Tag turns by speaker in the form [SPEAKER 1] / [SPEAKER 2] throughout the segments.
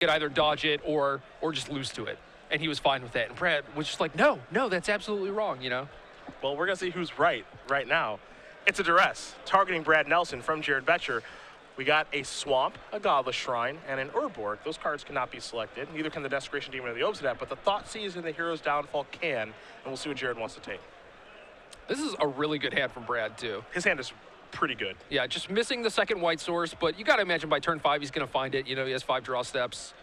[SPEAKER 1] could either dodge it or just lose to it. And he was fine with that. And Brad was just like, no, that's absolutely wrong, you know?
[SPEAKER 2] Well, we're going to see who's right now. It's a duress targeting Brad Nelson from Jared Boettcher. We got a Swamp, a Godless Shrine, and an Urborg. Those cards cannot be selected. Neither can the Desecration Demon or the Obsidian, but the Thoughtseize and the Hero's Downfall can, and we'll see what Jared wants to take.
[SPEAKER 1] This is a really good hand from Brad, too.
[SPEAKER 2] His hand is pretty good.
[SPEAKER 1] Yeah, just missing the second white source, but you got to imagine by turn 5 he's going to find it. You know, he has 5 draw steps.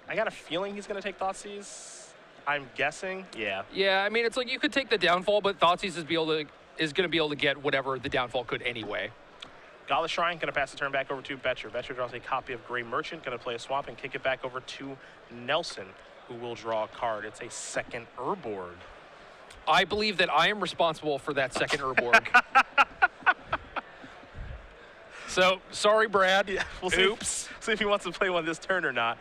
[SPEAKER 2] I got a feeling he's going to take Thoughtseize. I'm guessing, yeah.
[SPEAKER 1] Yeah, I mean, it's like you could take the Downfall, but Thoughtseize is going to be able to get whatever the Downfall could anyway.
[SPEAKER 2] Godless Shrine going to pass the turn back over to Boettcher. Boettcher draws a copy of Gray Merchant, going to play a Swamp and kick it back over to Nelson, who will draw a card. It's a second Urborg.
[SPEAKER 1] I believe that I am responsible for that second Urborg. So, sorry, Brad.
[SPEAKER 2] Yeah, we'll see if he wants to play one this turn or not.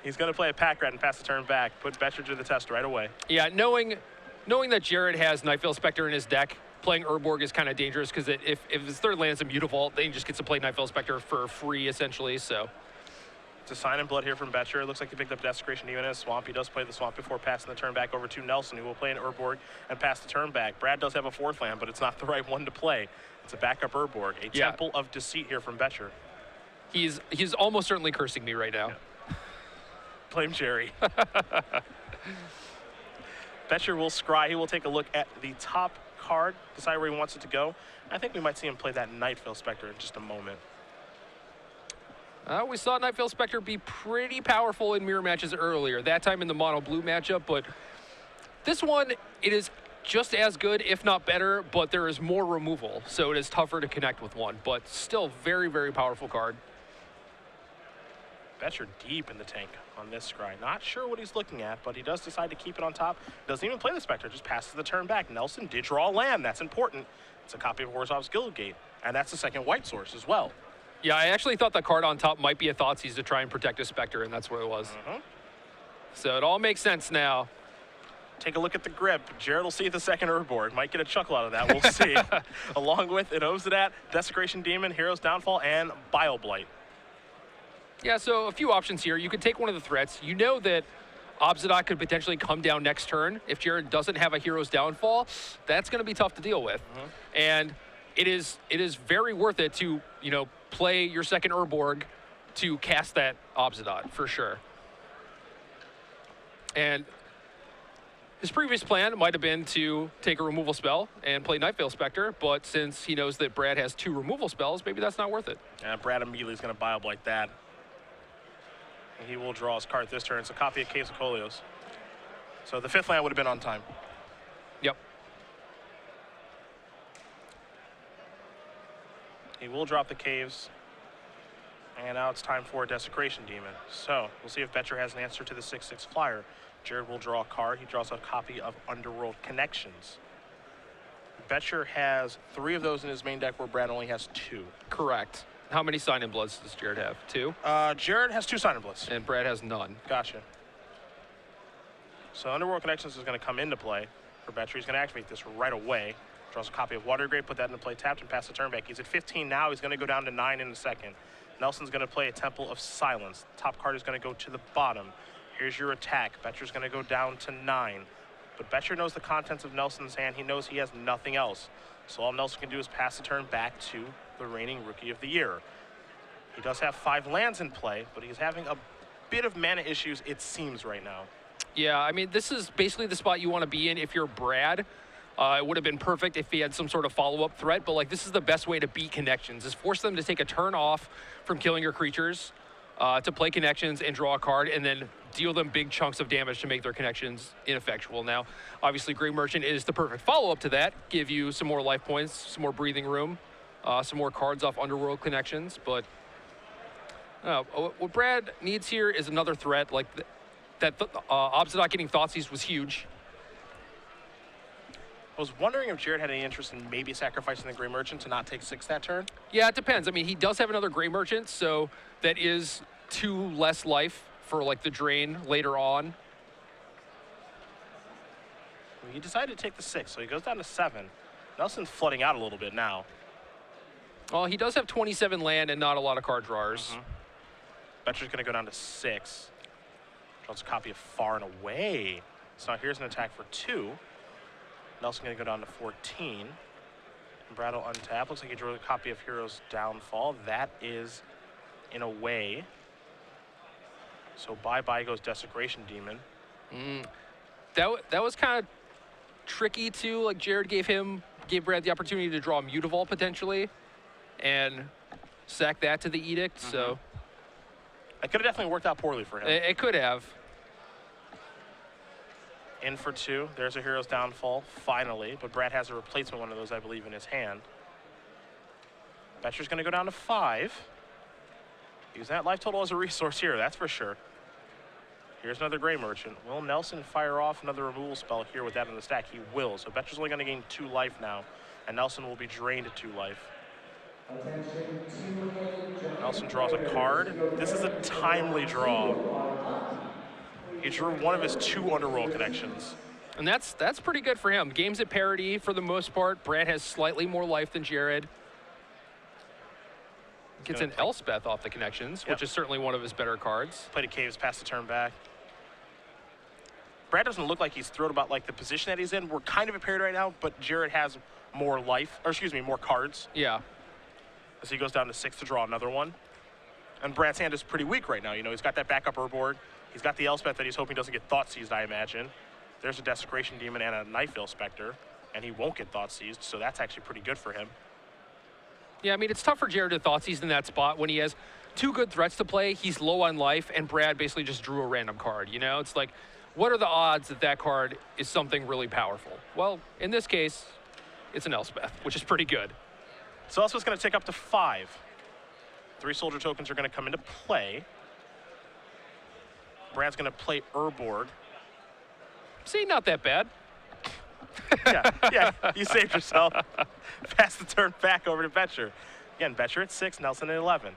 [SPEAKER 2] He's going to play a Pack Rat and pass the turn back, put Boettcher to the test right away.
[SPEAKER 1] Yeah, knowing that Jared has Nightveil Spectre in his deck, playing Urborg is kind of dangerous because if his third land is a Mutavault, then he just gets to play Nightveil Spectre for free, essentially, so.
[SPEAKER 2] It's a Sign in Blood here from Boettcher. It looks like he picked up Desecration Demon and a Swamp. He does play the Swamp before passing the turn back over to Nelson, who will play an Urborg and pass the turn back. Brad does have a 4th land, but it's not the right one to play. It's a backup Urborg. A Temple of Deceit here from Boettcher.
[SPEAKER 1] He's almost certainly cursing me right now.
[SPEAKER 2] Yeah. Blame Jerry. Boettcher will scry. He will take a look at the top card, decide where he wants it to go. I think we might see him play that Nightveil Spectre in just a moment.
[SPEAKER 1] We saw Nightveil Spectre be pretty powerful in mirror matches earlier, that time in the mono blue matchup, but this one, it is just as good, if not better, but there is more removal, so it is tougher to connect with one, but still very, very powerful card.
[SPEAKER 2] Boettcher deep in the tank on this scry. Not sure what he's looking at, but he does decide to keep it on top. Doesn't even play the Spectre, just passes the turn back. Nelson did draw a land, that's important. It's a copy of Warzov's Guildgate, and that's the second white source as well.
[SPEAKER 1] Yeah, I actually thought the card on top might be a Thoughtseize to try and protect a Spectre, and that's what it was. So it all makes sense now.
[SPEAKER 2] Take a look at the grip. Jared will see the second Urborg. Might get a chuckle out of that, we'll see. Along with an Obsidian, Desecration Demon, Hero's Downfall, and Bile-Blight.
[SPEAKER 1] Yeah, so a few options here. You could take one of the threats. You know that Obsidian could potentially come down next turn. If Jared doesn't have a Hero's Downfall, that's going to be tough to deal with. And it is very worth it to, you know, play your second Urborg to cast that Obsidian, for sure. And his previous plan might have been to take a removal spell and play Nightveil Spectre, but since he knows that Brad has 2 removal spells, maybe that's not worth it.
[SPEAKER 2] And Brad immediately is going to Bile-Blight that. And he will draw his card this turn. It's a copy of Caves of Kolios. So the 5th land would have been on time.
[SPEAKER 1] Yep.
[SPEAKER 2] He will drop the Caves. And now it's time for a Desecration Demon. So we'll see if Boettcher has an answer to the 6/6 flyer. Jared will draw a card. He draws a copy of Underworld Connections. Boettcher has 3 of those in his main deck where Brad only has 2.
[SPEAKER 1] Correct. How many Sign in Bloods does Jared have? 2?
[SPEAKER 2] Jared has 2 Sign in Bloods.
[SPEAKER 1] And Brad has none.
[SPEAKER 2] Gotcha. So Underworld Connections is going to come into play for Boettcher. He's going to activate this right away. Draws a copy of Watergrave, put that into play, tapped, and pass the turn back. He's at 15 now. He's going to go down to 9 in a second. Nelson's going to play a Temple of Silence. The top card is going to go to the bottom. Here's your attack. Boettcher's going to go down to 9. But Boettcher knows the contents of Nelson's hand. He knows he has nothing else. So all Nelson can do is pass the turn back to the reigning Rookie of the Year. He does have 5 lands in play, but he's having a bit of mana issues, it seems, right now.
[SPEAKER 1] Yeah, I mean, this is basically the spot you want to be in if you're Brad. It would have been perfect if he had some sort of follow-up threat, but like this is the best way to beat Connections, is force them to take a turn off from killing your creatures, to play Connections and draw a card, and then deal them big chunks of damage to make their Connections ineffectual. Now, obviously, Gray Merchant is the perfect follow-up to that, give you some more life points, some more breathing room, some more cards off Underworld Connections, but what Brad needs here is another threat, like Obsidian getting Thoughtseize was huge.
[SPEAKER 2] I was wondering if Jared had any interest in maybe sacrificing the Gray Merchant to not take 6 that turn.
[SPEAKER 1] Yeah, it depends. I mean, he does have another Gray Merchant, so that is 2 less life for like the drain later on.
[SPEAKER 2] He decided to take the 6, so he goes down to 7. Nelson's flooding out a little bit now.
[SPEAKER 1] Well, he does have 27 land and not a lot of card drawers.
[SPEAKER 2] Boettcher's going to go down to 6. Draws a copy of Far and Away. So now here's an attack for 2. Nelson going to go down to 14. And Brad will untap. Looks like he drew a copy of Hero's Downfall. That is in a way. So bye-bye goes Desecration Demon.
[SPEAKER 1] That was kind of tricky too. Like Jared gave Brad the opportunity to draw Mutavault potentially, and sack that to the Edict. So
[SPEAKER 2] it could have definitely worked out poorly for him.
[SPEAKER 1] It could have.
[SPEAKER 2] In for 2. There's a Hero's Downfall, finally. But Brad has a replacement one of those, I believe, in his hand. Boettcher's going to go down to 5. Use that life total as a resource here, that's for sure. Here's another Gray Merchant. Will Nelson fire off another removal spell here with that in the stack? He will. So Boettcher's only going to gain 2 life now. And Nelson will be drained to 2 life. Nelson draws a card. This is a timely draw. He drew one of his 2 Underworld connections.
[SPEAKER 1] And that's pretty good for him. Game's at parity for the most part. Brad has slightly more life than Jared. Gets an Elspeth off the connections, which is certainly one of his better cards.
[SPEAKER 2] Played a Caves, passed the turn back. Brad doesn't look like he's thrilled about like the position that he's in. We're kind of at parity right now, but Jared has more life, or excuse me, more cards.
[SPEAKER 1] Yeah.
[SPEAKER 2] As he goes down to 6 to draw another one. And Brad's hand is pretty weak right now. You know, he's got that backup board. He's got the Elspeth that he's hoping doesn't get Thought Seized, I imagine. There's a Desecration Demon and a Knifeveil Spectre, and he won't get Thought Seized, so that's actually pretty good for him.
[SPEAKER 1] Yeah, I mean, it's tough for Jared to Thought Seize in that spot when he has 2 good threats to play. He's low on life, and Brad basically just drew a random card. You know, it's like, what are the odds that that card is something really powerful? Well, in this case, it's an Elspeth, which is pretty good.
[SPEAKER 2] So Elspeth's going to take up to 5. 3 soldier tokens are going to come into play. Brad's going to play Urborg.
[SPEAKER 1] See, not that bad.
[SPEAKER 2] yeah, you saved yourself. Pass the turn back over to Boettcher. Again, Boettcher at 6, Nelson at 11.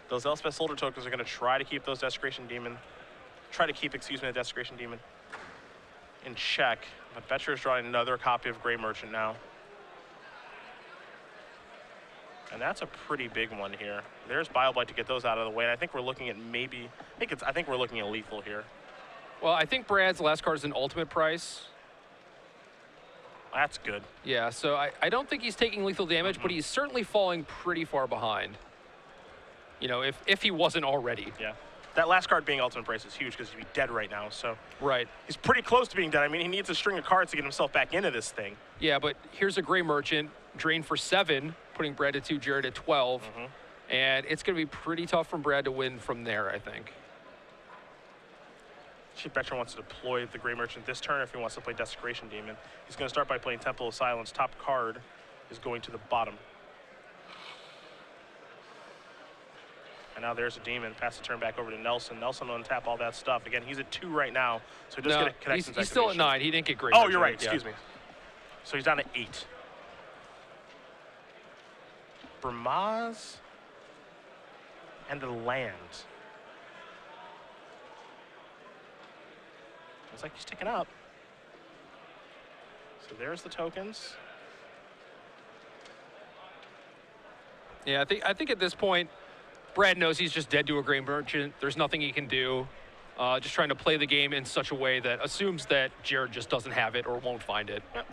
[SPEAKER 2] Those Elspeth soldier tokens are going to try to keep those Desecration Demon, the Desecration Demon in check. But Boettcher is drawing another copy of Gray Merchant now. And that's a pretty big one here. There's Bioblight to get those out of the way. And I think we're looking at I think we're looking at lethal here.
[SPEAKER 1] Well, I think Brad's last card is an ultimate price.
[SPEAKER 2] That's good.
[SPEAKER 1] Yeah, so I don't think he's taking lethal damage, but he's certainly falling pretty far behind. You know, if he wasn't already.
[SPEAKER 2] Yeah. That last card being ultimate price is huge because he'd be dead right now. So
[SPEAKER 1] right.
[SPEAKER 2] He's pretty close to being dead. I mean, he needs a string of cards to get himself back into this thing.
[SPEAKER 1] Yeah, but here's a Gray Merchant, drain for 7, putting Brad at 2, Jared at 12. And it's going to be pretty tough for Brad to win from there, I think.
[SPEAKER 2] Boettcher wants to deploy the Gray Merchant this turn if he wants to play Desecration Demon. He's going to start by playing Temple of Silence. Top card is going to the bottom. And now there's a Demon. Pass the turn back over to Nelson. Nelson will untap all that stuff. Again, he's at 2 right now, so he does get a Connections
[SPEAKER 1] he's still at 9. He didn't get Gray
[SPEAKER 2] Oh,
[SPEAKER 1] Merchant.
[SPEAKER 2] you're right. Excuse me. So he's down to 8. Bramaz and a land. Looks like he's ticking up. So there's the tokens.
[SPEAKER 1] Yeah, I think at this point, Brad knows he's just dead to a Gray Merchant. There's nothing he can do. Just trying to play the game in such a way that assumes that Jared just doesn't have it or won't find it.
[SPEAKER 2] Yep.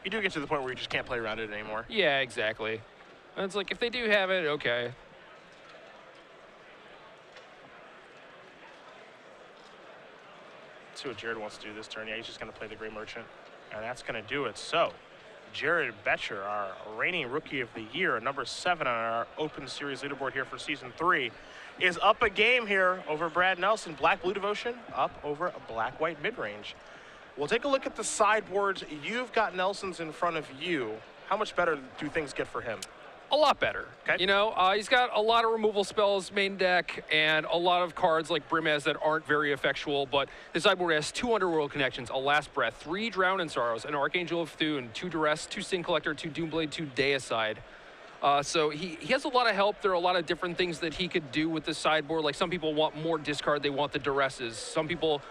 [SPEAKER 2] You do get to the point where you just can't play around it anymore.
[SPEAKER 1] Yeah, exactly. And it's like, if they do have it, okay.
[SPEAKER 2] See what Jared wants to do this turn. Yeah, he's just going to play the Gray Merchant. And that's going to do it. So, Jared Boettcher, our reigning Rookie of the Year, number 7 on our Open Series leaderboard here for Season 3, is up a game here over Brad Nelson. Black-Blue Devotion up over a Black-White mid-range. We'll take a look at the sideboards. You've got Nelson's in front of you. How much better do things get for him?
[SPEAKER 1] A lot better.
[SPEAKER 2] Okay.
[SPEAKER 1] You know, he's got a lot of removal spells main deck and a lot of cards like Brimaz that aren't very effectual, but his sideboard has 2 Underworld Connections, a Last Breath, 3 Drown in Sorrows, an Archangel of Thune, 2 Duress, 2 Sin Collector, 2 Doomblade, 2 Deicide. So he has a lot of help. There are a lot of different things that he could do with the sideboard. Like some people want more discard, they want the Duresses. Some people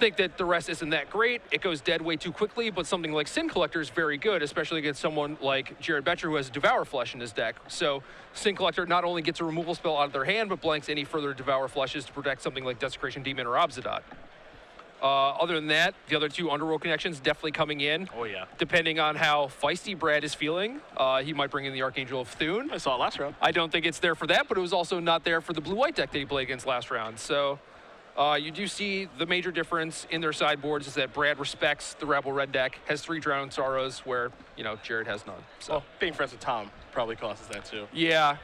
[SPEAKER 1] think that the rest isn't that great. It goes dead way too quickly, but something like Sin Collector is very good, especially against someone like Jared Boettcher who has Devour Flesh in his deck. So Sin Collector not only gets a removal spell out of their hand, but blanks any further Devour Fleshes to protect something like Desecration Demon or Obsidian. Other than that, the other two Underworld connections definitely coming in.
[SPEAKER 2] Oh, yeah.
[SPEAKER 1] Depending on how feisty Brad is feeling, he might bring in the Archangel of Thune.
[SPEAKER 2] I saw it last round.
[SPEAKER 1] I don't think it's there for that, but it was also not there for the blue-white deck that he played against last round. So you do see the major difference in their sideboards is that Brad respects the Rebel Red deck, has 3 Drowned Sorrows, where, you know, Jared has none. So
[SPEAKER 2] Well, being friends with Tom probably causes that, too.
[SPEAKER 1] yeah,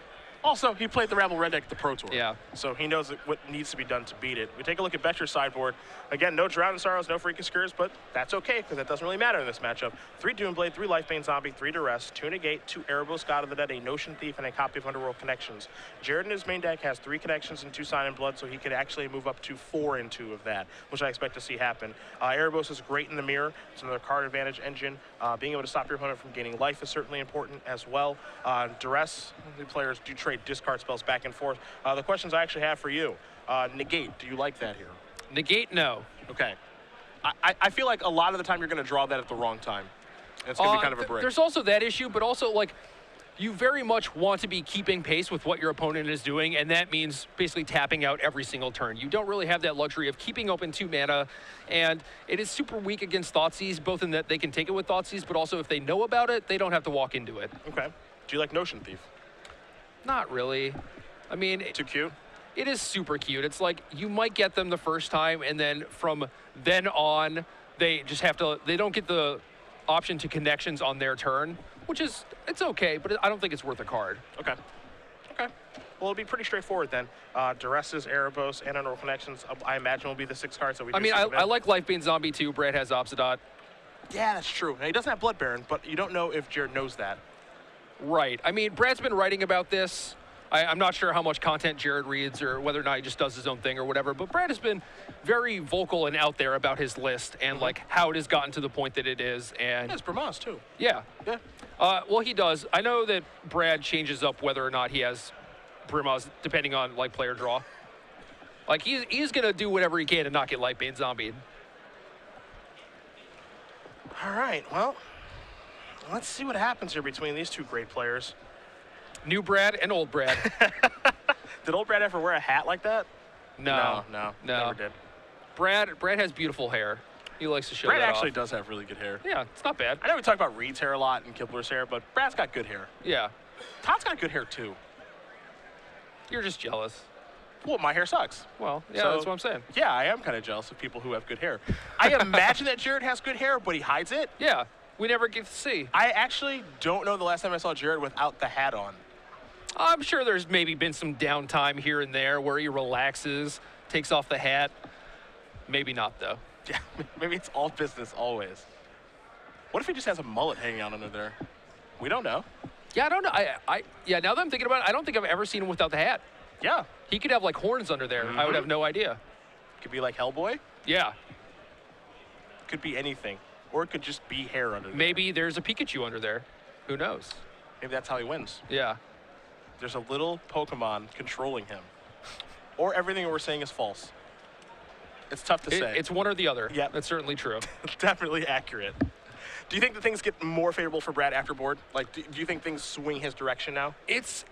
[SPEAKER 2] Also, he played the Rebel Red deck at the Pro Tour.
[SPEAKER 1] Yeah.
[SPEAKER 2] So he knows what needs to be done to beat it. We take a look at Boettcher's sideboard. Again, no Drowned Sorrows, no Freaking Skurs, but that's okay, because that doesn't really matter in this matchup. 3 Doomblade, 3 Lifebane Zombie, 3 Duress, 2 Negate, 2 Erebos God of the Dead, a Notion Thief, and a copy of Underworld Connections. Jared in his main deck has 3 Connections and 2 Sign in Blood, so he could actually move up to 4 in 2 of that, which I expect to see happen. Erebos is great in the mirror. It's another card advantage engine. Being able to stop your opponent from gaining life is certainly important as well. Duress, the players do trade discard spells back and forth. The questions I actually have for you. Negate, do you like that here?
[SPEAKER 1] Negate, no.
[SPEAKER 2] Okay. I feel like a lot of the time you're going to draw that at the wrong time. It's going to be kind of a break.
[SPEAKER 1] There's also that issue, but also, like, you very much want to be keeping pace with what your opponent is doing, and that means basically tapping out every single turn. You don't really have that luxury of keeping open 2 mana, and it is super weak against Thoughtseize, both in that they can take it with Thoughtseize, but also if they know about it, they don't have to walk into it.
[SPEAKER 2] Okay. Do you like Notion Thief?
[SPEAKER 1] Not really. I mean,
[SPEAKER 2] Too cute?
[SPEAKER 1] it is super cute. It's like you might get them the first time, and then from then on, they just have to, they don't get the option to connections on their turn, which is, it's okay, but I don't think it's worth a card.
[SPEAKER 2] Okay. Okay. Well, it'll be pretty straightforward then. Duresses, Erebos, and Underworld Connections, I imagine will be the 6 cards that we do.
[SPEAKER 1] I mean, I like Lifebane Zombie too. Brad has Obsidian.
[SPEAKER 2] Yeah, that's true. Now, he doesn't have Blood Baron, but you don't know if Jared knows that.
[SPEAKER 1] Right. I mean, Brad's been writing about this. I'm not sure how much content Jared reads or whether or not he just does his own thing or whatever, but Brad has been very vocal and out there about his list and like how it has gotten to the point that it is. And
[SPEAKER 2] Yeah, it's Bramaz, too.
[SPEAKER 1] yeah.
[SPEAKER 2] Yeah.
[SPEAKER 1] Well, he does. I know that Brad changes up whether or not he has Brimaz depending on like player draw. Like he's gonna do whatever he can to not get Lifebane Zombie.
[SPEAKER 2] All right, well, let's see what happens here between these 2 great players.
[SPEAKER 1] New Brad and old Brad.
[SPEAKER 2] Did old Brad ever wear a hat like that?
[SPEAKER 1] No.
[SPEAKER 2] Never did.
[SPEAKER 1] Brad has beautiful hair. He likes to show
[SPEAKER 2] Brad
[SPEAKER 1] that
[SPEAKER 2] actually
[SPEAKER 1] off.
[SPEAKER 2] does have really good hair.
[SPEAKER 1] Yeah, it's not bad.
[SPEAKER 2] I know we talk about Reed's hair a lot and Kibler's hair, but Brad's got good hair.
[SPEAKER 1] Yeah.
[SPEAKER 2] Todd's got good hair, too.
[SPEAKER 1] You're just jealous.
[SPEAKER 2] Well, my hair sucks.
[SPEAKER 1] Well, yeah,
[SPEAKER 2] So-
[SPEAKER 1] that's what I'm saying.
[SPEAKER 2] Yeah, I am kind of jealous of people who have good hair. I imagine that Jared has good hair, but he hides it.
[SPEAKER 1] Yeah, we never get to see.
[SPEAKER 2] I actually don't know the last time I saw Jared without the hat on.
[SPEAKER 1] I'm sure there's maybe been some downtime here and there where he relaxes, takes off the hat. Maybe not, though.
[SPEAKER 2] Yeah, maybe it's all business always. What if he just has a mullet hanging out under there? We don't know.
[SPEAKER 1] Yeah, I don't know. Yeah, now that I'm thinking about it, I don't think I've ever seen him without the hat.
[SPEAKER 2] Yeah,
[SPEAKER 1] He could have like horns under there. I would have no idea.
[SPEAKER 2] could be like Hellboy.
[SPEAKER 1] Yeah,
[SPEAKER 2] Could be anything, or it could just be hair under there.
[SPEAKER 1] maybe there's a Pikachu under there. Who knows?
[SPEAKER 2] Maybe that's how he wins.
[SPEAKER 1] Yeah.
[SPEAKER 2] There's a little Pokemon controlling him, or everything we're saying is false. It's tough to say.
[SPEAKER 1] It's one or the other.
[SPEAKER 2] Yep.
[SPEAKER 1] That's certainly true.
[SPEAKER 2] Definitely accurate. Do you think that things get more favorable for Brad after board? Like, do you think things swing his direction now?
[SPEAKER 1] It's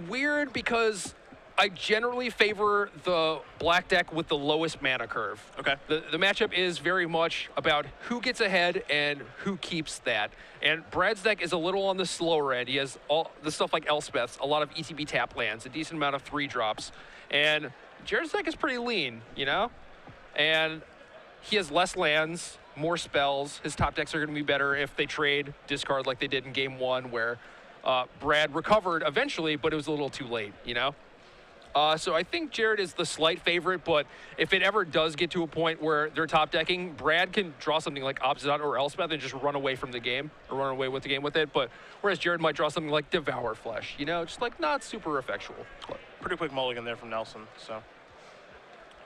[SPEAKER 1] weird because I generally favor the black deck with the lowest mana curve.
[SPEAKER 2] Okay.
[SPEAKER 1] The matchup is very much about who gets ahead and who keeps that. And Brad's deck is a little on the slower end. He has all the stuff like Elspeth's, a lot of ETB tap lands, a decent amount of 3-drops. And Jared's deck is pretty lean, you know? And he has less lands, more spells. His top decks are going to be better if they trade discard like they did in game 1 where Brad recovered eventually, but it was a little too late, you know? So I think Jared is the slight favorite, but if it ever does get to a point where they're top decking, Brad can draw something like Obsidian or Elspeth and just run away from the game or run away with the game with it. But whereas Jared might draw something like Devour Flesh, you know, just like not super effectual. But
[SPEAKER 2] Pretty quick mulligan there from Nelson, so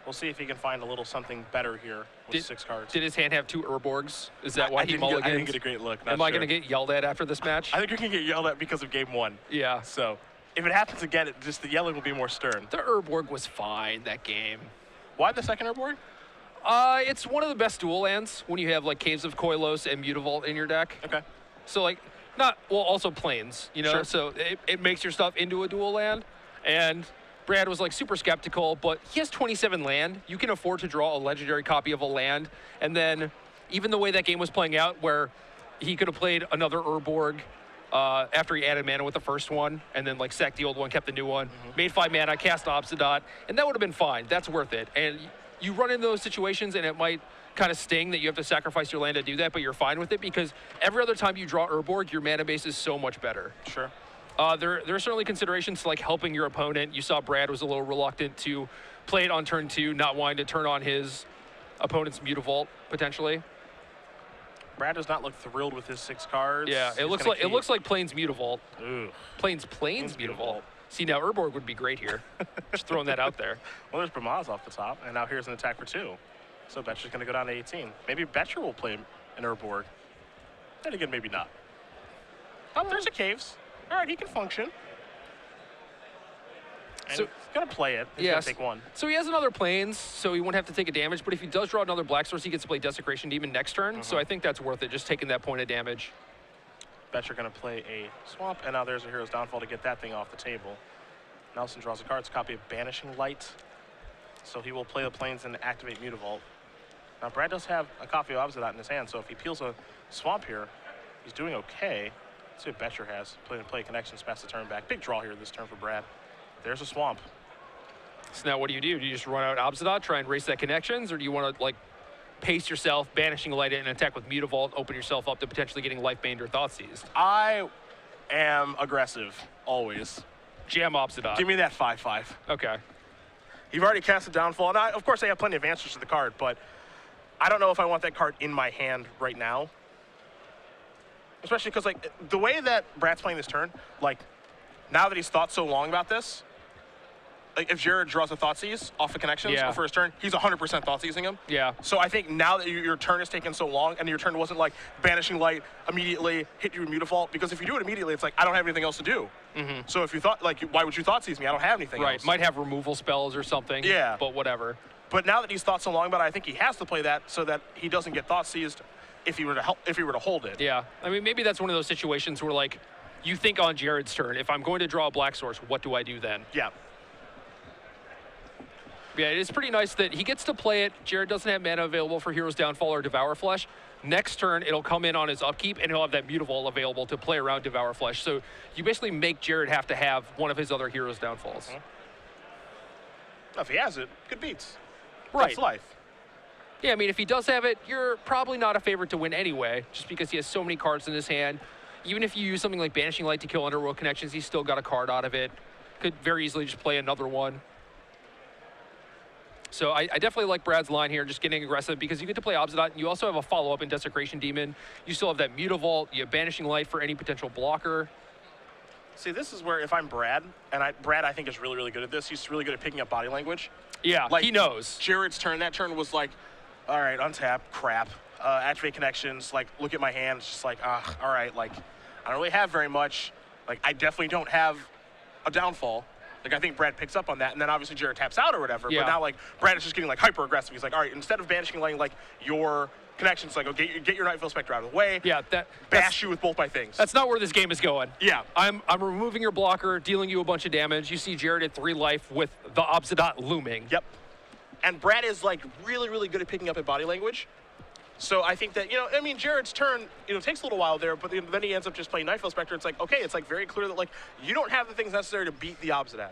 [SPEAKER 2] we'll see if he can find a little something better here with 6 cards.
[SPEAKER 1] Did his hand have 2 Urborgs? Is that why
[SPEAKER 2] I
[SPEAKER 1] he
[SPEAKER 2] didn't
[SPEAKER 1] mulligans?
[SPEAKER 2] get a great look.
[SPEAKER 1] Am I going to get yelled at after this match?
[SPEAKER 2] I think you're going to get yelled at because of game 1.
[SPEAKER 1] Yeah.
[SPEAKER 2] So if it happens again, just the yelling will be more stern.
[SPEAKER 1] The Urborg was fine that game.
[SPEAKER 2] Why the second Urborg?
[SPEAKER 1] It's one of the best dual lands when you have like Caves of Koilos and Mutavault in your deck.
[SPEAKER 2] Okay.
[SPEAKER 1] So like, also planes, you know?
[SPEAKER 2] Sure.
[SPEAKER 1] So it makes your stuff into a dual land. And Brad was like super skeptical, but he has 27 land. You can afford to draw a legendary copy of a land. And then even the way that game was playing out where he could have played another Urborg after he added mana with the first one, and then like sacked the old one, kept the new one, made 5 mana, cast Obsidian, and that would have been fine. That's worth it. And you run into those situations and it might kind of sting that you have to sacrifice your land to do that, but you're fine with it because every other time you draw Urborg, your mana base is so much better.
[SPEAKER 2] Sure.
[SPEAKER 1] There are certainly considerations to like helping your opponent. You saw Brad was a little reluctant to play it on turn 2, not wanting to turn on his opponent's Mutavault potentially.
[SPEAKER 2] Brad does not look thrilled with his 6 cards.
[SPEAKER 1] Yeah, it looks like Plains Mutavault.
[SPEAKER 2] Ooh.
[SPEAKER 1] Plains Mutavault. See, now Urborg would be great here. Just throwing that out there.
[SPEAKER 2] Well, there's Bramaz off the top, and now here's an attack for 2. So Boettcher's going to go down to 18. Maybe Boettcher will play an Urborg. Then again, maybe not. Oh, there's a Caves. All right, he can function. And
[SPEAKER 1] So-
[SPEAKER 2] he's going to play it. He's going
[SPEAKER 1] Yes.
[SPEAKER 2] to take 1.
[SPEAKER 1] So he has another Plains, so he won't have to take a damage. But if he does draw another Black Source, he gets to play Desecration Demon next turn. So I think that's worth it, just taking that point of damage.
[SPEAKER 2] Boettcher going to play a Swamp, and now there's a Hero's Downfall to get that thing off the table. Nelson draws a card. It's a copy of Banishing Light. So he will play the Plains and activate Mutavault. Now, Brad does have a copy of Obsidian in his hand, so if he peels a Swamp here, he's doing okay. Let's see what Boettcher has. Play Connections, pass the turn back. Big draw here this turn for Brad. There's a Swamp.
[SPEAKER 1] So now what do? Do you just run out Obsidian, try and race that Connections, or do you want to like pace yourself, Banishing Light it, and attack with Mutavault, open yourself up to potentially getting Life Banned or Thought Seized?
[SPEAKER 2] I am aggressive, always.
[SPEAKER 1] Jam Obsidian.
[SPEAKER 2] Give me that 5/5.
[SPEAKER 1] Okay.
[SPEAKER 2] You've already cast a Downfall. And of course, I have plenty of answers to the card, but I don't know if I want that card in my hand right now. Especially because, like, the way that Brad's playing this turn, like, now that he's thought so long about this, like, if Jared draws a Thoughtseize off the Connections
[SPEAKER 1] Yeah.
[SPEAKER 2] for his turn, he's 100% Thoughtseizing him.
[SPEAKER 1] Yeah.
[SPEAKER 2] So I think now that your turn has taken so long, and your turn wasn't like Banishing Light immediately, hit you with Mutavault, because if you do it immediately, it's like, I don't have anything else to do. So if you thought, like, why would you Thoughtseize me? I don't have anything
[SPEAKER 1] Right.
[SPEAKER 2] else.
[SPEAKER 1] Might have removal spells or something.
[SPEAKER 2] Yeah.
[SPEAKER 1] But whatever.
[SPEAKER 2] But now that he's thought so long about it, I think he has to play that so that he doesn't get Thoughtseized if he were to hold it.
[SPEAKER 1] Yeah. I mean, maybe that's one of those situations where, like, you think on Jared's turn, if I'm going to draw a Black Source, what do I do then?
[SPEAKER 2] Yeah.
[SPEAKER 1] Yeah, it is pretty nice that he gets to play it. Jared doesn't have mana available for Hero's Downfall or Devour Flesh. Next turn, it'll come in on his upkeep, and he'll have that Mutavault available to play around Devour Flesh. So you basically make Jared have to have one of his other Hero's Downfalls.
[SPEAKER 2] If he has it, good beats.
[SPEAKER 1] Right.
[SPEAKER 2] That's life.
[SPEAKER 1] Yeah, I mean, if he does have it, you're probably not a favorite to win anyway, just because he has so many cards in his hand. Even if you use something like Banishing Light to kill Underworld Connections, he's still got a card out of it. Could very easily just play another one. So I definitely like Brad's line here, just getting aggressive, because you get to play Obsidian. You also have a follow-up in Desecration Demon. You still have that Mutavault. You have Banishing Light for any potential blocker.
[SPEAKER 2] See, this is where if I'm Brad, and Brad I think is really, really good at this. He's really good at picking up body language.
[SPEAKER 1] Yeah,
[SPEAKER 2] Like,
[SPEAKER 1] he knows.
[SPEAKER 2] Jared's turn, that turn was like, all right, untap, crap. Activate Connections, like, look at my hand. It's just like, all right, like, I don't really have very much. Like, I definitely don't have a Downfall. Like, I think Brad picks up on that, and then obviously Jared taps out or whatever.
[SPEAKER 1] Yeah.
[SPEAKER 2] But now, like, Brad is just getting, like, hyper aggressive. He's like, all right, instead of Banishing Light, like, your Connections, like, okay, get your Nightveil Spectre out of the way.
[SPEAKER 1] Yeah,
[SPEAKER 2] Bash you with both my things.
[SPEAKER 1] That's not where this game is going.
[SPEAKER 2] Yeah.
[SPEAKER 1] I'm removing your blocker, dealing you a bunch of damage. You see Jared at 3 life with the Obsidian looming.
[SPEAKER 2] Yep. And Brad is, like, really, really good at picking up at body language. So I think that, I mean, Jared's turn, takes a little while there, but then he ends up just playing Nightveil Spectre. It's like, okay, it's, like, very clear that, like, you don't have the things necessary to beat the Obsidian.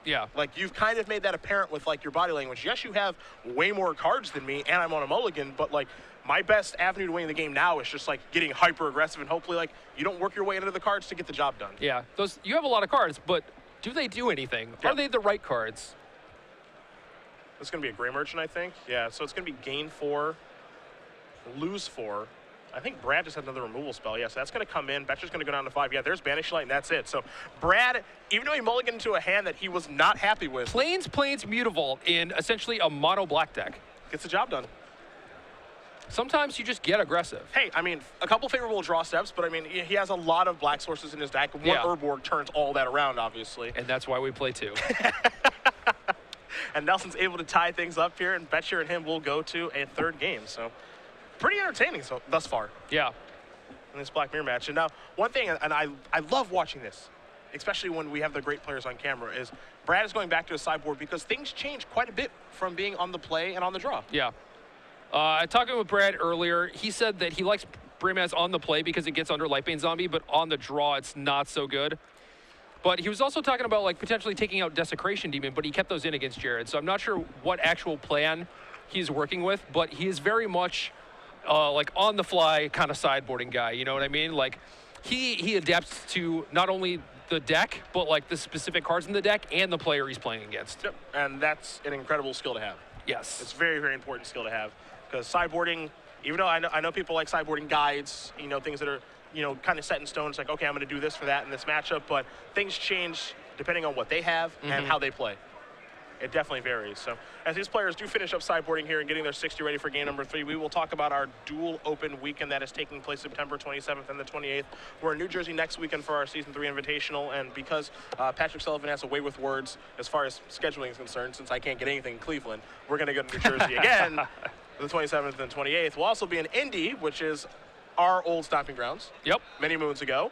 [SPEAKER 1] Yeah.
[SPEAKER 2] Like, you've kind of made that apparent with, like, your body language. Yes, you have way more cards than me, and I'm on a mulligan, but, like, my best avenue to winning the game now is just, like, getting hyper aggressive, and hopefully, like, you don't work your way into the cards to get the job done.
[SPEAKER 1] Yeah. You have a lot of cards, but do they do anything?
[SPEAKER 2] Yeah.
[SPEAKER 1] Are they the right cards?
[SPEAKER 2] This is going to be a Gray Merchant, I think. Yeah, so it's going to be gain 4, lose 4. I think Brad just had another removal spell. Yeah, so that's going to come in. Boettcher's going to go down to 5. Yeah, there's Banishing Light, and that's it. So Brad, even though he mulliganed into a hand that he was not happy with,
[SPEAKER 1] Plains Mutavault in essentially a mono black deck.
[SPEAKER 2] gets the job done.
[SPEAKER 1] Sometimes you just get aggressive.
[SPEAKER 2] Hey, I mean, a couple favorable draw steps, but I mean, he has a lot of black sources in his deck. One
[SPEAKER 1] Yeah.
[SPEAKER 2] Urborg turns all that around, obviously.
[SPEAKER 1] And that's why we play 2.
[SPEAKER 2] And Nelson's able to tie things up here, and Boettcher and him will go to a third game. So pretty entertaining thus far.
[SPEAKER 1] Yeah.
[SPEAKER 2] In this Black Mirror match. And now, one thing, and I love watching this, especially when we have the great players on camera, is Brad is going back to his sideboard because things change quite a bit from being on the play and on the draw.
[SPEAKER 1] Yeah. Talking with Brad earlier, he said that he likes Brimaz on the play because it gets under Lightbane Zombie, but on the draw, it's not so good. But he was also talking about like potentially taking out Desecration Demon, but he kept those in against Jared. So I'm not sure what actual plan he's working with, but he is very much like on the fly kind of sideboarding guy. You know what I mean? Like he adapts to not only the deck, but like the specific cards in the deck and the player he's playing against.
[SPEAKER 2] Yep. And that's an incredible skill to have.
[SPEAKER 1] Yes.
[SPEAKER 2] It's very, very important skill to have, because sideboarding, even though I know people like sideboarding guides, you know, things that are, you know, kind of set in stone. It's like, okay, I'm going to do this for that in this matchup, but things change depending on what they have and how they play. It definitely varies. So as these players do finish up sideboarding here and getting their 60 ready for game number 3, we will talk about our dual open weekend that is taking place September 27th and the 28th. We're in New Jersey next weekend for our Season 3 Invitational, and because Patrick Sullivan has a way with words as far as scheduling is concerned, since I can't get anything in Cleveland, we're going to go to New Jersey again the 27th and 28th. We'll also be in Indy, which is our old stomping grounds.
[SPEAKER 1] Yep.
[SPEAKER 2] Many moons ago.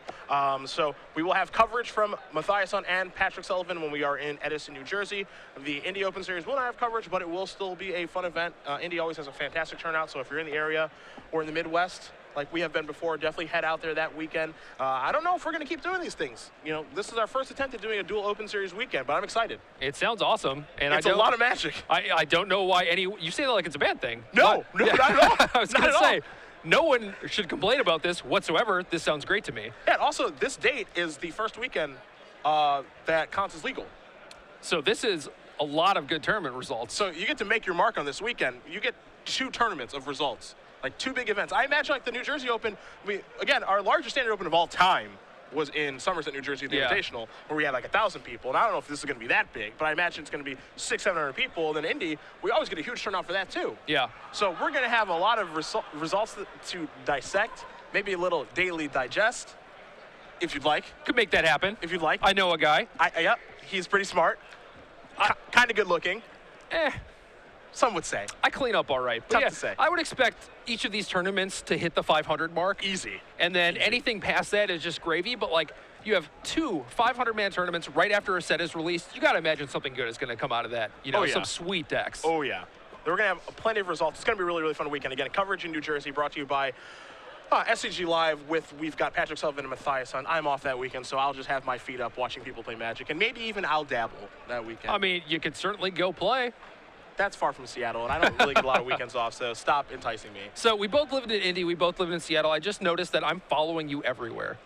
[SPEAKER 2] So we will have coverage from Matthiasson and Patrick Sullivan when we are in Edison, New Jersey. The Indy Open Series will not have coverage, but it will still be a fun event. Indy always has a fantastic turnout, so if you're in the area or in the Midwest, like we have been before, definitely head out there that weekend. I don't know if we're going to keep doing these things. You know, this is our first attempt at doing a dual Open Series weekend, but I'm excited.
[SPEAKER 1] It sounds awesome. And
[SPEAKER 2] it's a lot of magic.
[SPEAKER 1] I don't know why you say that like it's a bad thing.
[SPEAKER 2] No, not at all.
[SPEAKER 1] I was going to say, no one should complain about this whatsoever. This sounds great to me.
[SPEAKER 2] Yeah, and also, this date is the first weekend that counts as legal.
[SPEAKER 1] So this is a lot of good tournament results.
[SPEAKER 2] So you get to make your mark on this weekend. You get 2 tournaments of results, like 2 big events. I imagine like the New Jersey Open, again, our largest standard open of all time was in Somerset, New Jersey, the Invitational, where we had like 1,000 people. And I don't know if this is going to be that big, but I imagine it's going to be 600-700 people. And then Indy, we always get a huge turnout for that too.
[SPEAKER 1] Yeah.
[SPEAKER 2] So we're going to have a lot of results to dissect, maybe a little daily digest, if you'd like.
[SPEAKER 1] Could make that happen.
[SPEAKER 2] If you'd like.
[SPEAKER 1] I know a guy.
[SPEAKER 2] Yep, he's pretty smart, kind of good looking. Some would say.
[SPEAKER 1] I clean up all right. But
[SPEAKER 2] Tough to say.
[SPEAKER 1] I would expect each of these tournaments to hit the 500 mark.
[SPEAKER 2] Easy.
[SPEAKER 1] And then anything past that is just gravy. But like you have 2 500-man tournaments right after a set is released. You got to imagine something good is going to come out of that. You know, some sweet decks.
[SPEAKER 2] Oh, yeah. We're going to have plenty of results. It's going to be a really, really fun weekend. Again, coverage in New Jersey brought to you by SCG Live we've got Patrick Sullivan and Matthiasson. I'm off that weekend, so I'll just have my feet up watching people play Magic. And maybe even I'll dabble that weekend.
[SPEAKER 1] I mean, you could certainly go play.
[SPEAKER 2] That's far from Seattle, and I don't really get a lot of weekends off, so stop enticing me.
[SPEAKER 1] So we both lived in Indy. We both lived in Seattle. I just noticed that I'm following you everywhere.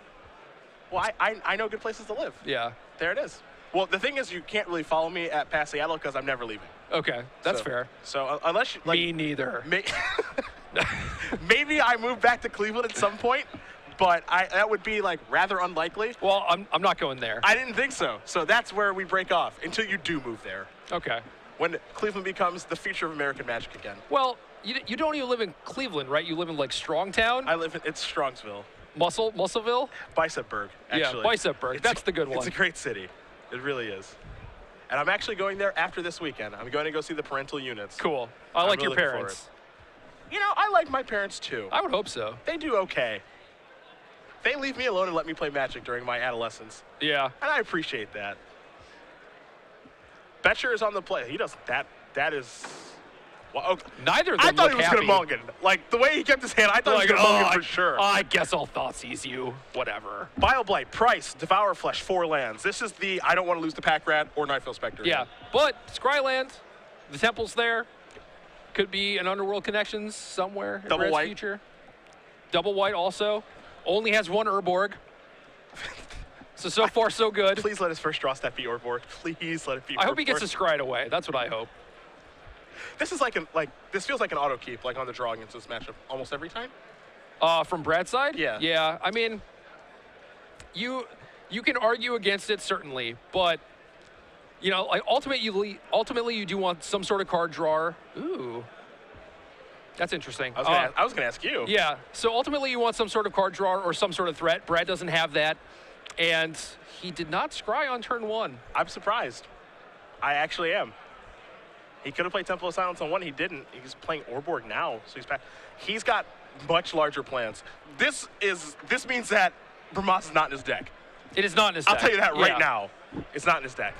[SPEAKER 2] Well, I know good places to live.
[SPEAKER 1] Yeah.
[SPEAKER 2] There it is. Well, the thing is, you can't really follow me past Seattle because I'm never leaving.
[SPEAKER 1] Okay, that's fair.
[SPEAKER 2] So unless you,
[SPEAKER 1] me neither.
[SPEAKER 2] Maybe I move back to Cleveland at some point, but that would be like rather unlikely.
[SPEAKER 1] Well, I'm not going there.
[SPEAKER 2] I didn't think so. So that's where we break off until you do move there.
[SPEAKER 1] Okay.
[SPEAKER 2] When Cleveland becomes the feature of American Magic again.
[SPEAKER 1] Well, you don't even live in Cleveland, right? You live in like Strongtown?
[SPEAKER 2] It's Strongsville.
[SPEAKER 1] Muscleville?
[SPEAKER 2] Bicepburg, actually.
[SPEAKER 1] Yeah, Bicepburg. That's the good one.
[SPEAKER 2] It's a great city. It really is. And I'm actually going there after this weekend. I'm going to go see the parental units.
[SPEAKER 1] Cool. I like your parents.
[SPEAKER 2] You know, I like my parents too.
[SPEAKER 1] I would hope so.
[SPEAKER 2] They do okay. They leave me alone and let me play Magic during my adolescence.
[SPEAKER 1] Yeah.
[SPEAKER 2] And I appreciate that. Boettcher is on the play. He doesn't. That is. Well, okay.
[SPEAKER 1] Neither of them
[SPEAKER 2] I thought
[SPEAKER 1] look
[SPEAKER 2] he was
[SPEAKER 1] happy.
[SPEAKER 2] going to mulligan. Like, the way he kept his hand, I thought he was going to mulligan for sure.
[SPEAKER 1] I guess all thought sees you. Whatever.
[SPEAKER 2] Bioblight, Price, Devour Flesh, 4 lands. This is the I don't want to lose to Pack Rat or Nightfall Spectre.
[SPEAKER 1] Yeah, but Scryland, the temple's there. Could be an Underworld Connections somewhere in
[SPEAKER 2] Double white.
[SPEAKER 1] Future. Double white also. Only has 1 Urborg. So far, so good.
[SPEAKER 2] Please let his first draw step be Urborg. Please let it be Urborg.
[SPEAKER 1] I hope he gets his Scryed away. That's what I hope.
[SPEAKER 2] This is this feels like an auto keep, like on the draw against this matchup almost every time.
[SPEAKER 1] From Brad's side?
[SPEAKER 2] Yeah.
[SPEAKER 1] Yeah, I mean, you can argue against it, certainly, but, you know, like ultimately you do want some sort of card drawer. Ooh. That's interesting.
[SPEAKER 2] I was going to ask you.
[SPEAKER 1] Yeah, so ultimately you want some sort of card drawer or some sort of threat. Brad doesn't have that, and he did not scry on turn 1.
[SPEAKER 2] I'm surprised. I actually am. He could have played Temple of Silence on one. He didn't. He's playing Orborg now, so he's got much larger plans. This means that Brahmas is not in his deck.
[SPEAKER 1] It is not in his deck.
[SPEAKER 2] I'll tell you that right now. It's not in his deck.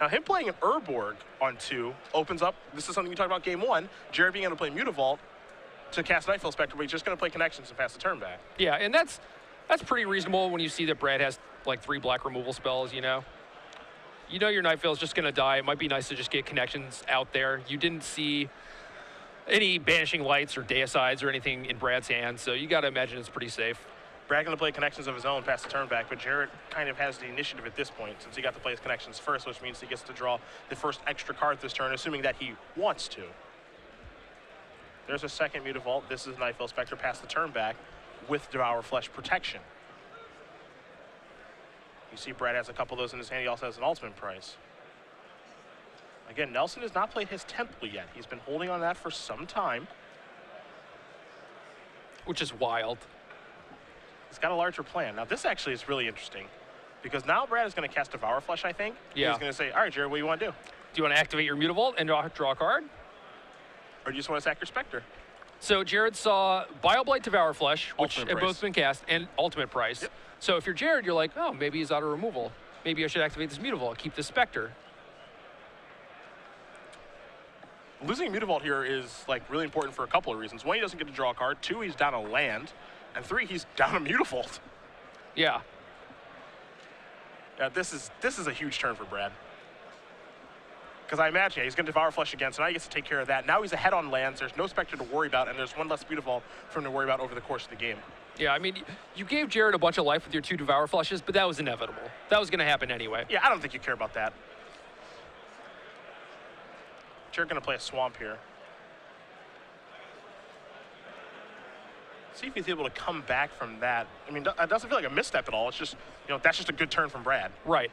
[SPEAKER 2] Now, him playing an Urborg on 2 opens up. This is something you talked about game 1. Jared being able to play Mutavault to cast Nightfall Spectre, but he's just going to play Connections and pass the turn back.
[SPEAKER 1] Yeah, and that's pretty reasonable when you see that Brad has like 3 black removal spells, you know. You know your Nightfall is just going to die. It might be nice to just get Connections out there. You didn't see any Banishing Lights or Deicides or anything in Brad's hand, so you got to imagine it's pretty safe.
[SPEAKER 2] Brad going to play Connections of his own, pass the turn back, but Jared kind of has the initiative at this point since he got to play his Connections first, which means he gets to draw the first extra card this turn, assuming that he wants to. There's a second Mutavault. This is Nightfall Spectre, pass the turn back with Devour Flesh protection. You see Brad has a couple of those in his hand. He also has an ultimate price. Again, Nelson has not played his Temple yet. He's been holding on to that for some time.
[SPEAKER 1] Which is wild.
[SPEAKER 2] He's got a larger plan. Now, this actually is really interesting because now Brad is going to cast Devour Flesh, I think.
[SPEAKER 1] Yeah.
[SPEAKER 2] He's going to say, all right, Jared, what do you want to do?
[SPEAKER 1] Do you want to activate your Mutavault and draw a card?
[SPEAKER 2] Or do you just want to sack your Spectre?
[SPEAKER 1] So Jared saw Bioblight, Devour Flesh, which
[SPEAKER 2] Ultimate
[SPEAKER 1] have
[SPEAKER 2] price.
[SPEAKER 1] both been cast, and Ultimate Price.
[SPEAKER 2] Yep.
[SPEAKER 1] So if you're Jared, you're like, oh, maybe he's out of removal. Maybe I should activate this Mutavault, keep this Spectre.
[SPEAKER 2] Losing Mutavault here is like really important for a couple of reasons. 1, he doesn't get to draw a card. 2, he's down a land. And 3, he's down a Mutavault.
[SPEAKER 1] Yeah.
[SPEAKER 2] Yeah, this is a huge turn for Brad. Because I imagine he's going to Devour Flesh again, so now he gets to take care of that. Now he's ahead on lands. There's no Spectre to worry about, and there's 1 less Mutavault for him to worry about over the course of the game.
[SPEAKER 1] Yeah, I mean, you gave Jared a bunch of life with your 2 Devour Flushes, but that was inevitable. That was going to happen anyway.
[SPEAKER 2] Yeah, I don't think you care about that. Jared going to play a Swamp here. See if he's able to come back from that. I mean, it doesn't feel like a misstep at all. It's just, that's just a good turn from Brad.
[SPEAKER 1] Right.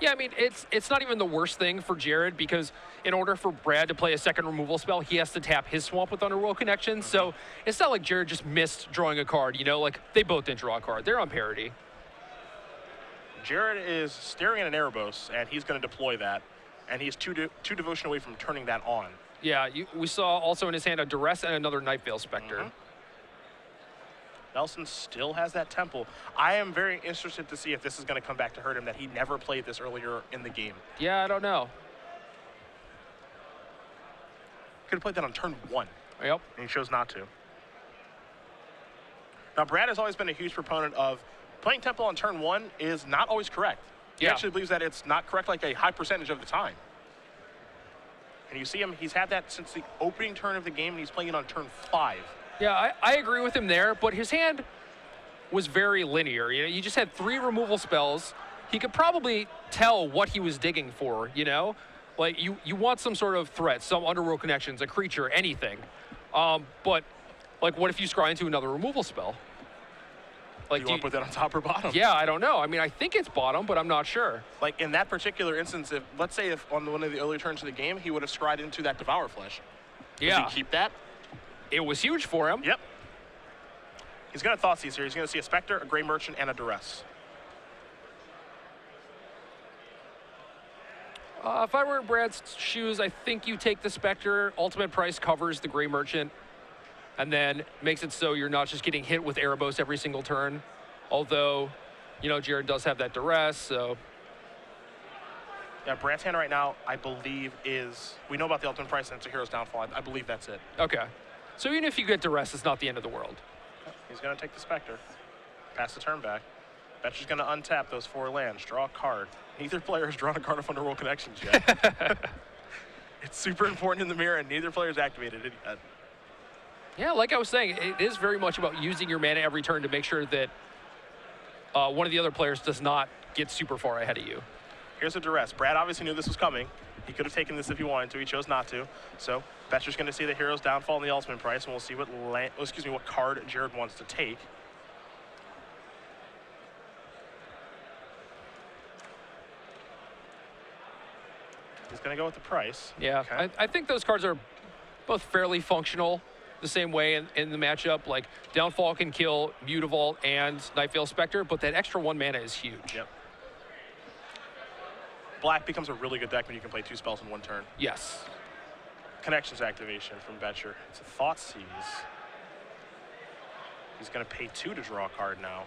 [SPEAKER 1] Yeah, I mean, it's not even the worst thing for Jared because in order for Brad to play a second removal spell, he has to tap his Swamp with Underworld Connection. So it's not like Jared just missed drawing a card, like they both didn't draw a card. They're on parity.
[SPEAKER 2] Jared is staring at an Erebos, and he's going to deploy that. And he's two devotion away from turning that on.
[SPEAKER 1] Yeah, we saw also in his hand a Duress and another Nightveil Spectre.
[SPEAKER 2] Nelson still has that Temple. I am very interested to see if this is going to come back to hurt him, that he never played this earlier in the game.
[SPEAKER 1] Yeah, I don't know.
[SPEAKER 2] Could have played that on turn 1.
[SPEAKER 1] Yep.
[SPEAKER 2] And he chose not to. Now, Brad has always been a huge proponent of playing Temple on turn 1 is not always correct. He actually believes that it's not correct like a high percentage of the time. And you see him, he's had that since the opening turn of the game, and he's playing it on turn 5.
[SPEAKER 1] Yeah, I agree with him there, but his hand was very linear. You just had 3 removal spells. He could probably tell what he was digging for, Like, you want some sort of threat, some Underworld Connections, a creature, anything. But, like, what if you scry into another removal spell? Like,
[SPEAKER 2] do you want to put that on top or bottom?
[SPEAKER 1] Yeah, I don't know. I mean, I think it's bottom, but I'm not sure.
[SPEAKER 2] Like, in that particular instance, let's say if on one of the earlier turns of the game, he would have scried into that Devour Flesh.
[SPEAKER 1] Yeah.
[SPEAKER 2] Does he keep that?
[SPEAKER 1] It was huge for him.
[SPEAKER 2] Yep. He's going to Thoughtseize here. He's going to see a Spectre, a Grey Merchant, and a Duress.
[SPEAKER 1] If I were in Brad's shoes, I think you take the Spectre. Ultimate Price covers the Grey Merchant, and then makes it so you're not just getting hit with Erebos every single turn. Although, Jared does have that Duress, so.
[SPEAKER 2] Yeah, Brad's hand right now, I believe, we know about the Ultimate Price and it's a Hero's Downfall. I believe that's it.
[SPEAKER 1] Okay. So even if you get Duress, it's not the end of the world.
[SPEAKER 2] He's going to take the Spectre. Pass the turn back. Boettcher's going to untap those 4 lands, draw a card. Neither player has drawn a card of Underworld Connections yet. It's super important in the mirror, and neither player's activated it yet.
[SPEAKER 1] Yeah, like I was saying, it is very much about using your mana every turn to make sure that one of the other players does not get super far ahead of you.
[SPEAKER 2] Here's a Duress. Brad obviously knew this was coming. He could have taken this if he wanted to. He chose not to. So Boettcher's going to see the Hero's Downfall and the Ultimate Price, and we'll see what card Jared wants to take. He's going to go with the price.
[SPEAKER 1] Yeah,
[SPEAKER 2] Okay.
[SPEAKER 1] I think those cards are both fairly functional the same way in the matchup. Like, Downfall can kill Mutavault and Nightveil Spectre, but that extra 1 mana is huge.
[SPEAKER 2] Yep. Black becomes a really good deck when you can play 2 spells in 1 turn.
[SPEAKER 1] Yes.
[SPEAKER 2] Connections activation from Boettcher. It's a Thought Seize. He's going to pay 2 to draw a card now.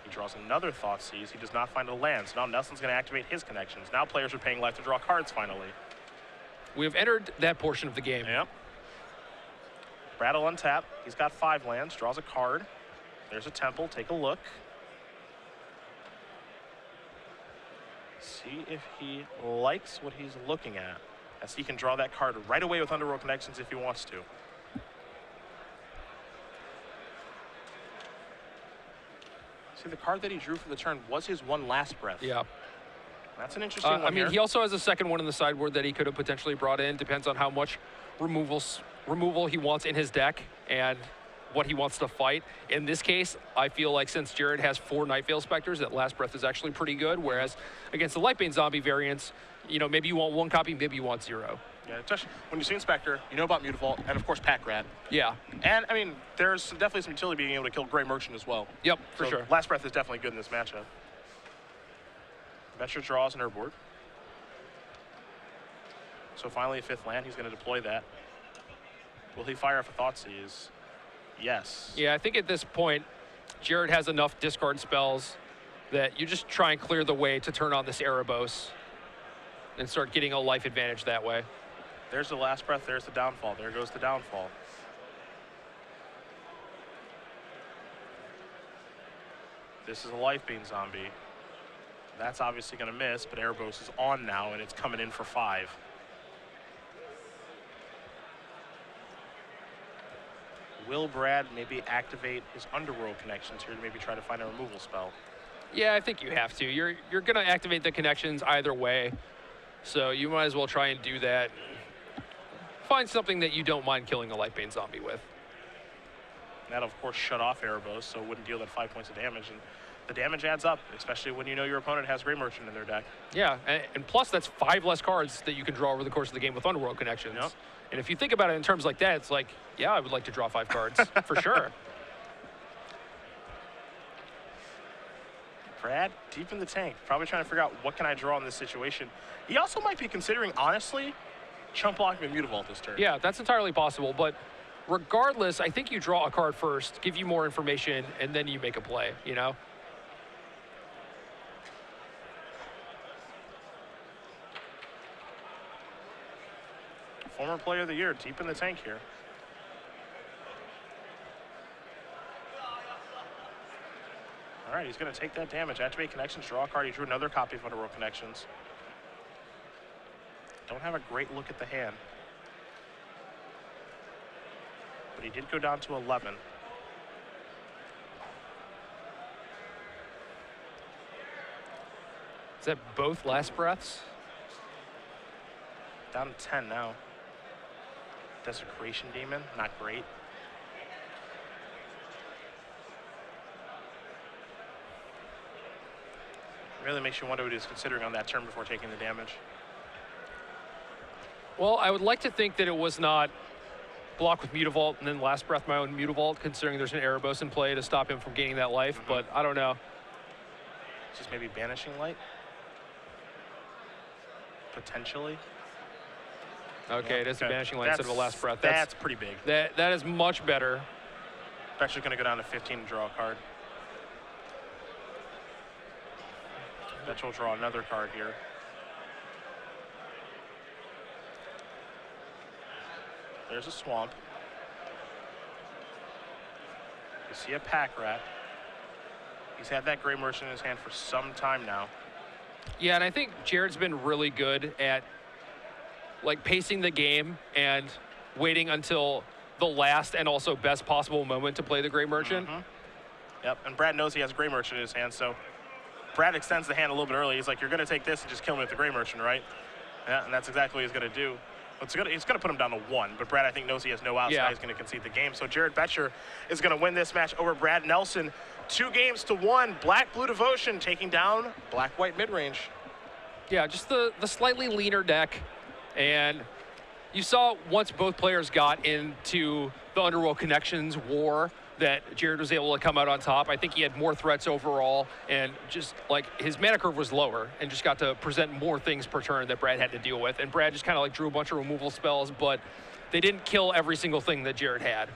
[SPEAKER 2] He draws another Thought Seize. He does not find a land. So now Nelson's going to activate his connections. Now players are paying life to draw cards finally.
[SPEAKER 1] We have entered that portion of the game.
[SPEAKER 2] Yep. Brad will untap. He's got 5 lands. Draws a card. There's a temple. Take a look. See if he likes what he's looking at, as he can draw that card right away with Underworld Connections if he wants to. See, the card that he drew for the turn was his one Last Breath.
[SPEAKER 1] Yeah.
[SPEAKER 2] That's an interesting one.
[SPEAKER 1] I mean,
[SPEAKER 2] here.
[SPEAKER 1] he also has a second one in the sideboard that he could have potentially brought in. Depends on how much removal he wants in his deck and what he wants to fight. In this case, I feel like since Jared has 4 Nightveil Specters, that Last Breath is actually pretty good. Whereas against the Lightbane Zombie variants, you know, maybe you want 1 copy, maybe you want 0.
[SPEAKER 2] Yeah, especially when you see Inspector, you know about Mutavault, and of course Pack Rat.
[SPEAKER 1] Yeah.
[SPEAKER 2] And I mean, there's definitely some utility being able to kill Grey Merchant as well.
[SPEAKER 1] Yep, for
[SPEAKER 2] So
[SPEAKER 1] sure.
[SPEAKER 2] Last Breath is definitely good in this matchup. Boettcher draws an Urborg. So finally a 5th land, he's going to deploy that. Will he fire off a Thoughtseize? Yes.
[SPEAKER 1] Yeah, I think at this point, Jared has enough discard spells that you just try and clear the way to turn on this Erebos and start getting a life advantage that way.
[SPEAKER 2] There's the Last Breath, there's the downfall. There goes the downfall. This is a Lifebane Zombie. That's obviously going to miss, but Erebos is on now, and it's coming in for 5. Will Brad maybe activate his Underworld Connections here to maybe try to find a removal spell?
[SPEAKER 1] Yeah, I think you have to. You're going to activate the connections either way, so you might as well try and do that. Find something that you don't mind killing a Lightbane Zombie with.
[SPEAKER 2] That'll, of course, shut off Erebos, so it wouldn't deal that 5 points of damage. And the damage adds up, especially when you know your opponent has Grey Merchant in their deck.
[SPEAKER 1] Yeah, and plus that's 5 less cards that you can draw over the course of the game with Underworld Connections.
[SPEAKER 2] Yep.
[SPEAKER 1] And if you think about it in terms like that, it's like, yeah, I would like to draw 5 cards, for sure.
[SPEAKER 2] Brad, deep in the tank, probably trying to figure out what can I draw in this situation. He also might be considering, honestly, chump blocking and Mutavault this turn.
[SPEAKER 1] Yeah, that's entirely possible, but regardless, I think you draw a card first, give you more information, and then you make a play, you know?
[SPEAKER 2] Former Player of the Year, deep in the tank here. All right, he's going to take that damage. Activate Connections, draw a card. He drew another copy of Underworld Connections. Don't have a great look at the hand. But he did go down to 11.
[SPEAKER 1] Is that both Last Breaths?
[SPEAKER 2] Down to 10 now. Desecration Demon, not great. Really makes you wonder what he's considering on that turn before taking the damage.
[SPEAKER 1] Well, I would like to think that it was not block with Mutavault and then Last Breath my own Mutavault, considering there's an Erebos in play to stop him from gaining that life, but I don't know.
[SPEAKER 2] Just maybe Banishing Light? Potentially.
[SPEAKER 1] Okay,
[SPEAKER 2] Yeah,
[SPEAKER 1] it is a
[SPEAKER 2] okay.
[SPEAKER 1] Banishing Light instead of a Last Breath.
[SPEAKER 2] That's pretty big.
[SPEAKER 1] That is much better.
[SPEAKER 2] Actually going to go down to 15 to draw a card. Bet will draw another card here. There's a Swamp. You see a Pack Rat. He's had that Grey Merchant in his hand for some time now.
[SPEAKER 1] Yeah, and I think Jared's been really good at like pacing the game and waiting until the last and also best possible moment to play the Grey Merchant.
[SPEAKER 2] Yep, and Brad knows he has Grey Merchant in his hand, so Brad extends the hand a little bit early. He's like, you're going to take this and just kill me with the Grey Merchant, right? Yeah, and that's exactly what he's going to do. It's going to put him down to 1, but Brad, I think, knows he has no outs, so now he's going to concede the game. So Jared Boettcher is going to win this match over Brad Nelson. 2-1, Black-Blue Devotion taking down Black-White Midrange.
[SPEAKER 1] Yeah, just the slightly leaner deck. And you saw once both players got into the Underworld Connections war that Jared was able to come out on top. I think he had more threats overall, and just like his mana curve was lower and just got to present more things per turn that Brad had to deal with. And Brad just kind of like drew a bunch of removal spells, but they didn't kill every single thing that Jared had.